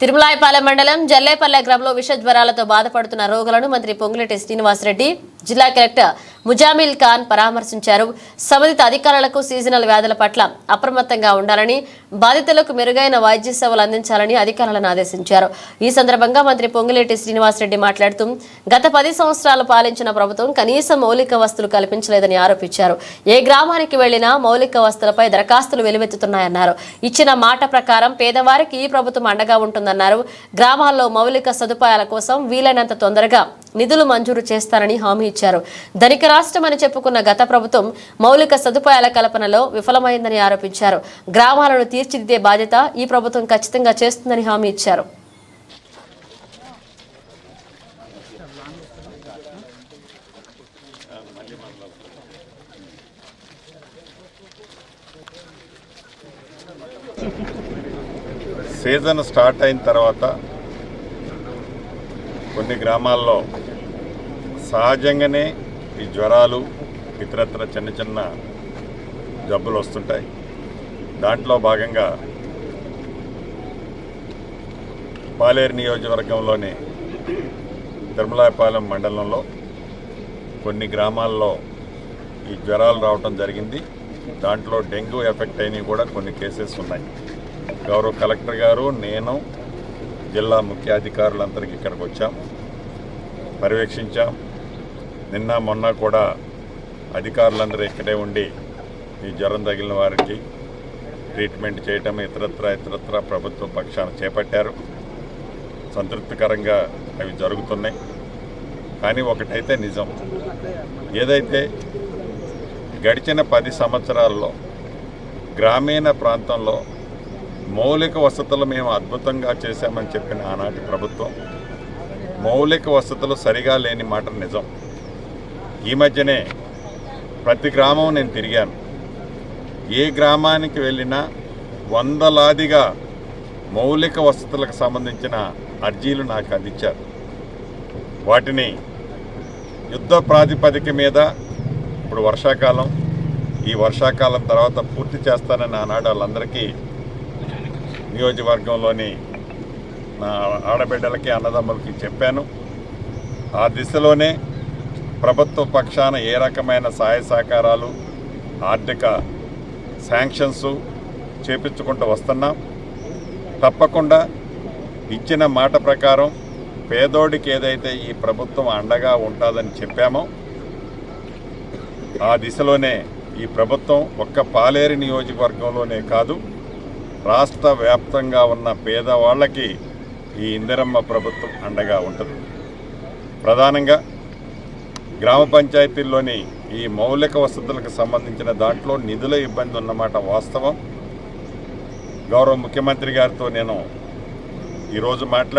తిరుమలాయపాలెం మండలం జల్లేపల్లె గ్రామంలో విష జ్వరాలతో బాధపడుతున్న రోగులను మంత్రి పొంగులేటి శ్రీనివాసరెడ్డి జిల్లా కలెక్టర్ ముజామిల్ ఖాన్ పరామర్శించారు. సంబంధిత అధికారులకు సీజనల్ వ్యాధుల పట్ల అప్రమత్తంగా ఉండాలని, బాధితులకు మెరుగైన వైద్య సేవలు అందించాలని అధికారులను ఆదేశించారు. ఈ సందర్భంగా మంత్రి పొంగులేటి శ్రీనివాసరెడ్డి మాట్లాడుతూ గత 10 సంవత్సరాలు పాలించిన ప్రభుత్వం కనీస మౌలిక వసతులు కల్పించలేదని ఆరోపించారు. ఏ గ్రామానికి వెళ్లినా మౌలిక వసతులపై దరఖాస్తులు వెలువెత్తుతున్నాయన్నారు. ఇచ్చిన మాట ప్రకారం పేదవారికి ఈ ప్రభుత్వం అండగా ఉంటుందన్నారు. గ్రామాల్లో మౌలిక సదుపాయాల కోసం వీలైనంత తొందరగా నిధులు మంజూరు చేస్తారని హామీ ఇచ్చారు. ధనిక రాష్ట్రం అని చెప్పుకున్న గత ప్రభుత్వం మౌలిక సదుపాయాల కల్పనలో విఫలమైందని ఆరోపించారు. గ్రామాలను తీర్చిదిద్దే బాధ్యత ఈ ప్రభుత్వం ఖచ్చితంగా చేస్తుందని హామీ ఇచ్చారు. సీజన్ స్టార్ట్ అయిన తర్వాత కొన్ని గ్రామాల్లో సహజంగానే ఈ జ్వరాలు ఇతరత్ర చిన్న చిన్న జబ్బులు వస్తుంటాయి. దాంట్లో భాగంగా పాలేరు నియోజకవర్గంలోని తిరుమలాయపాలెం మండలంలో కొన్ని గ్రామాల్లో ఈ జ్వరాలు రావటం జరిగింది. దాంట్లో డెంగ్యూ ఎఫెక్ట్ అయినవి కూడా కొన్ని కేసెస్ ఉన్నాయి. గౌరవ కలెక్టర్ గారు, నేను, జిల్లా ముఖ్యాధికారులందరికీ ఇక్కడికి వచ్చాం, పర్యవేక్షించాం. నిన్న మొన్న కూడా అధికారులందరూ ఇక్కడే ఉండి ఈ జ్వరం తగిలిన వారికి ట్రీట్మెంట్ చేయటం ఇతరత్ర ప్రభుత్వ పక్షాన చేపట్టారు. సంతృప్తికరంగా అవి జరుగుతున్నాయి. కానీ ఒకటైతే నిజం, ఏదైతే గడిచిన 10 సంవత్సరాల్లో గ్రామీణ ప్రాంతంలో మౌలిక వసతులు మేము అద్భుతంగా చేశామని చెప్పిన ఆనాటి ప్రభుత్వం మౌలిక వసతులు సరిగా లేని మాట నిజం. ఈ మధ్యనే ప్రతి గ్రామం నేను తిరిగాను. ఏ గ్రామానికి వెళ్ళినా వందలాదిగా మౌలిక వసతులకు సంబంధించిన అర్జీలు నాకు అందించారు. వాటిని యుద్ధ ప్రాతిపదిక మీద ఇప్పుడు వర్షాకాలం, ఈ వర్షాకాలం తర్వాత పూర్తి చేస్తానని ఆనాడు వాళ్ళందరికీ నియోజకవర్గంలోని నా ఆడబిడ్డలకి, అన్నదమ్ములకి చెప్పాను. ఆ దిశలోనే ప్రభుత్వ పక్షాన ఏ రకమైన సహాయ సహకారాలు, ఆర్థిక శాంక్షన్స్ చేపించుకుంటూ వస్తున్నాం. తప్పకుండా ఇచ్చిన మాట ప్రకారం పేదోడికి ఏదైతే ఈ ప్రభుత్వం అండగా ఉంటుందని చెప్పామో ఆ దిశలోనే ఈ ప్రభుత్వం ఒక్క పాలేరు నియోజకవర్గంలోనే కాదు, రాష్ట్ర వ్యాప్తంగా ఉన్న పేదవాళ్ళకి ఈ ఇందిరమ్మ ప్రభుత్వం అండగా ఉంటుంది. ప్రధానంగా గ్రామ పంచాయతీల్లోని ఈ మౌలిక వసతులకు సంబంధించిన దాంట్లో నిధుల ఇబ్బంది ఉన్నమాట వాస్తవం. గౌరవ ముఖ్యమంత్రి గారితో నేను ఈరోజు